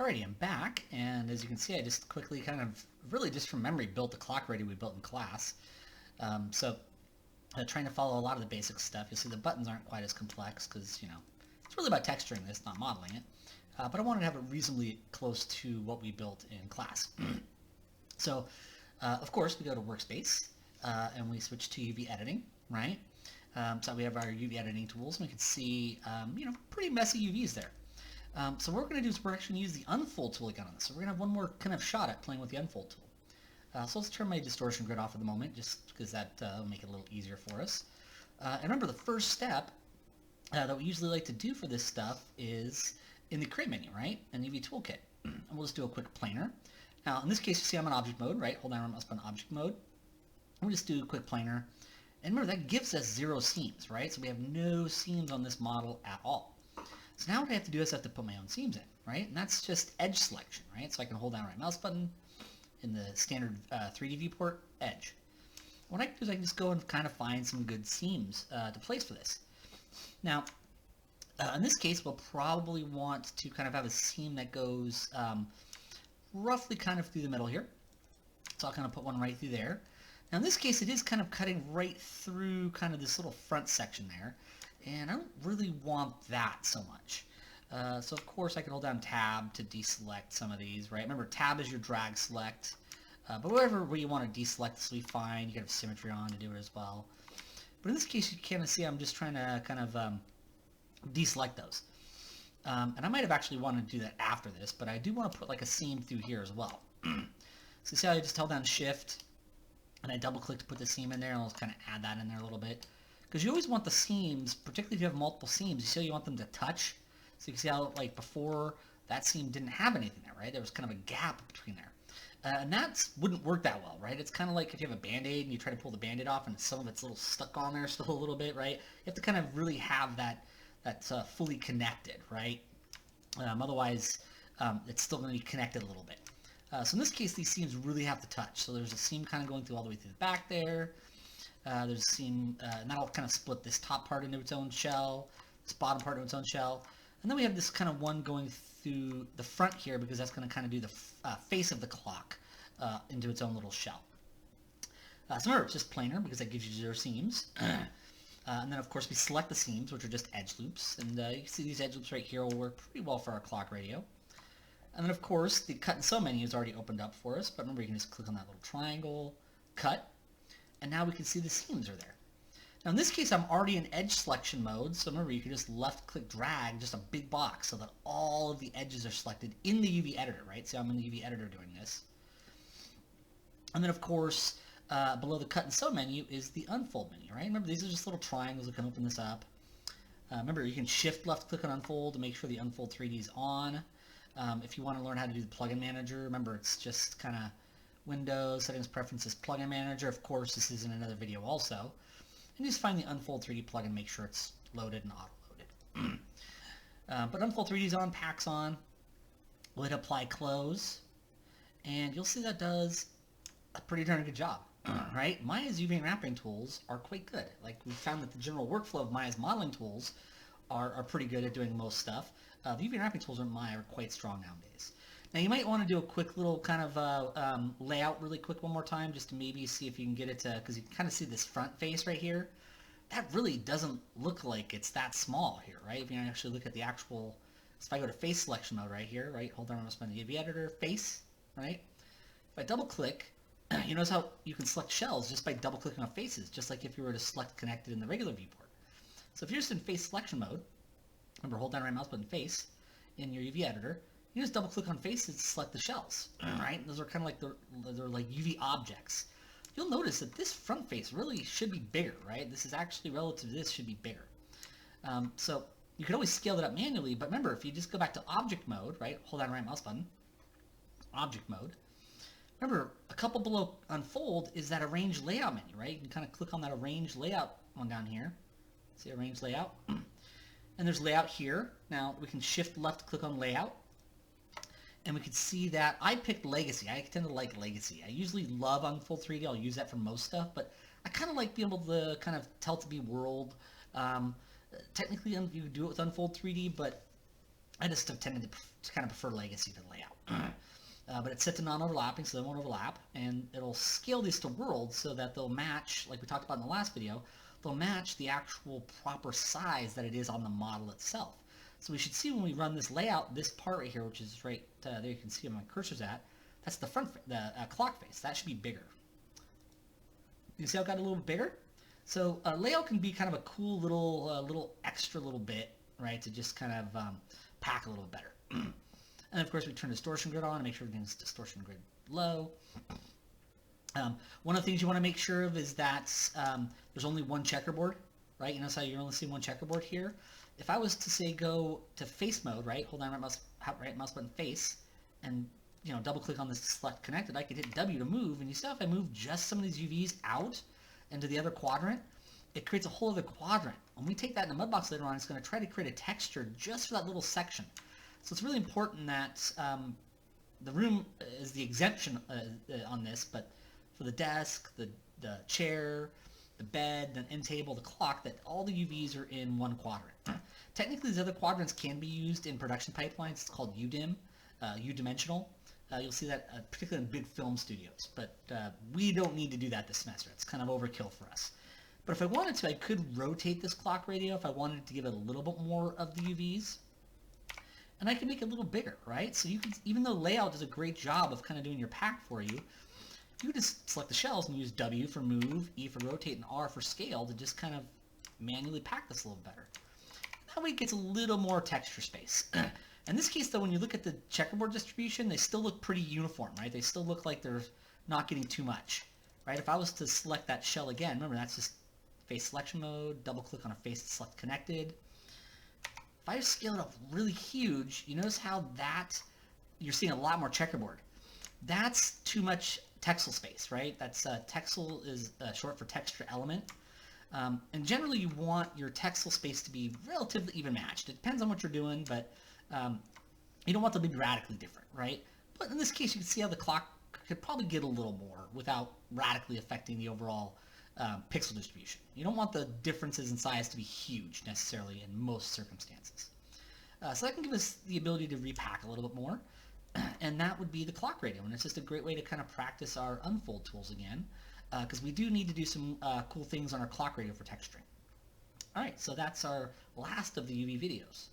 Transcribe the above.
Alrighty, I'm back, and as you can see, I just quickly really just from memory built the clock radio we built in class. Trying to follow a lot of the basic stuff. You'll see the buttons aren't quite as complex because, it's really about texturing this, not modeling it. But I wanted to have it reasonably close to what we built in class. Of course, we go to Workspace, and we switch to UV editing, right? So we have our UV editing tools, and we can see, pretty messy UVs there. So what we're going to do is we're actually going to use the unfold tool again on this. So we're going to have one more kind of shot at playing with the unfold tool. So let's turn my distortion grid off at the moment, just because that will make it a little easier for us. And remember, the first step that we usually like to do for this stuff is in the create menu, right? And UV toolkit. And we'll just do a quick planar. Now, in this case, you see I'm in object mode, right? Hold down on mouse button, object mode. And we'll just do a quick planar. And remember, that gives us 0 seams, right? So we have no seams on this model at all. So now what I have to do is I have to put my own seams in, right? And that's just edge selection, right? So I can hold down right mouse button in the standard 3D viewport, edge. What I can do is I can just go and kind of find some good seams to place for this. Now, in this case, we'll probably want to kind of have a seam that goes roughly kind of through the middle here. So I'll kind of put one right through there. Now in this case, it is kind of cutting right through kind of this little front section there. And I don't really want that so much. So of course I can hold down tab to deselect some of these, right? Remember, tab is your drag select. But wherever you want to deselect, this will be fine. You can have symmetry on to do it as well. But in this case, you kind of see I'm just trying to kind of deselect those. And I might have actually wanted to do that after this, but I do want to put like a seam through here as well. So see how I just held down shift and I double click to put the seam in there, and I'll kind of add that in there a little bit. Because you always want the seams, particularly if you have multiple seams, you see how you want them to touch. So you can see how, like, before that seam didn't have anything there, right? There was kind of a gap between there. And that wouldn't work that well, right? It's kind of like if you have a Band-Aid and you try to pull the Band-Aid off and some of it's a little stuck on there still a little bit, right? You have to kind of really have that's fully connected, right? Otherwise, it's still going to be connected a little bit. So in this case, these seams really have to touch. So there's a seam kind of going through all the way through the back there. There's a seam, and that'll kind of split this top part into its own shell, this bottom part into its own shell. And then we have this kind of one going through the front here because that's going to kind of do the face of the clock into its own little shell. So remember, it's just planar because that gives you 0 seams. And then, of course, we select the seams, which are just edge loops. And you can see these edge loops right here will work pretty well for our clock radio. And then, of course, the cut and sew menu is already opened up for us. But remember, you can just click on that little triangle, cut, and now we can see the seams are there. Now, in this case, I'm already in edge selection mode. So remember, you can just left-click drag just a big box so that all of the edges are selected in the UV editor, right? So I'm in the UV editor doing this. And then, of course, below the cut and sew menu is the unfold menu, right? Remember, these are just little triangles that can open this up. Remember, you can shift left-click on unfold to make sure the unfold 3D is on. If you want to learn how to do the plugin manager, remember, it's just kind of Windows, Settings, Preferences, Plugin Manager. Of course, this is in another video also. And just find the Unfold 3D plugin, make sure it's loaded and auto-loaded. But Unfold 3D is on, Pack's on. We'll hit Apply Close. And you'll see that does a pretty darn good job, right? Maya's UVunwrapping tools are quite good. Like, we found that the general workflow of Maya's modeling tools are pretty good at doing most stuff. The UVunwrapping tools in Maya are quite strong nowadays. Now, you might want to do a quick little kind of layout really quick one more time just to maybe see if you can get it to, because you can kind of see this front face right here. That really doesn't look like it's that small here, right? If you actually look at the actual, so if I go to face selection mode right here, right, hold down on the UV editor, face, right? If I double click, you notice how you can select shells just by double clicking on faces, just like if you were to select connected in the regular viewport. So if you're just in face selection mode, remember, hold down right mouse button, face, in your UV editor, you just double click on faces to select the shells, right? Those are kind of like they're like UV objects. You'll notice that this front face really should be bigger, right? This is actually relative to this should be bigger. So you could always scale it up manually, but remember, if you just go back to object mode, right? Hold down right mouse button, object mode. Remember, a couple below unfold is that arrange layout menu, right? You can kind of click on that arrange layout one down here. See arrange layout? And there's layout here. Now we can shift left click on layout. And we can see that I picked Legacy. I tend to like Legacy. I usually love Unfold 3D. I'll use that for most stuff, but I kind of like being able to kind of tell it to be world. Technically, you do it with Unfold 3D, but I just have tended to kind of prefer legacy to layout. But it's set to non-overlapping, so they won't overlap, and it'll scale these to worlds so that they'll match, like we talked about in the last video, they'll match the actual proper size that it is on the model itself. So we should see when we run this layout, this part right here, which is right there, you can see where my cursor's at, that's the front, the clock face. That should be bigger. You see how it got a little bit bigger? So layout can be kind of a cool little extra little bit, right, to just kind of pack a little better. And of course we turn distortion grid on and make sure everything's distortion grid low. One of the things you want to make sure of is that there's only one checkerboard, right? You notice how you're only seeing one checkerboard here. If I was to say go to face mode, right, hold down right mouse button face, and double click on this select connected, I could hit W to move, and you see how if I move just some of these UVs out into the other quadrant, it creates a whole other quadrant. When we take that in the mudbox later on, it's going to try to create a texture just for that little section. So it's really important that the room is the exemption on this, but for the desk, the chair, the bed, the end table, the clock, that all the UVs are in one quadrant. Technically, these other quadrants can be used in production pipelines. It's called UDIM, U-dimensional. You'll see that particularly in big film studios, but we don't need to do that this semester. It's kind of overkill for us. But if I wanted to, I could rotate this clock radio if I wanted to give it a little bit more of the UVs. And I can make it a little bigger, right? So you can, even though layout does a great job of kind of doing your pack for you, you can just select the shells and use W for move, E for rotate, and R for scale to just kind of manually pack this a little better. That way it gets a little more texture space. In this case, though, when you look at the checkerboard distribution, they still look pretty uniform, right? They still look like they're not getting too much, right? If I was to select that shell again, remember that's just face selection mode, double click on a face to select connected. If I just scale it up really huge, you notice how that, you're seeing a lot more checkerboard. That's too much Texel space, right? That's Texel is short for texture element. And generally you want your Texel space to be relatively even matched. It depends on what you're doing, but you don't want them to be radically different, right? But in this case, you can see how the clock could probably get a little more without radically affecting the overall pixel distribution. You don't want the differences in size to be huge necessarily in most circumstances. So that can give us the ability to repack a little bit more, and that would be the clock radio, and it's just a great way to kind of practice our unfold tools again, because we do need to do some cool things on our clock radio for texturing. Alright, so that's our last of the UV videos.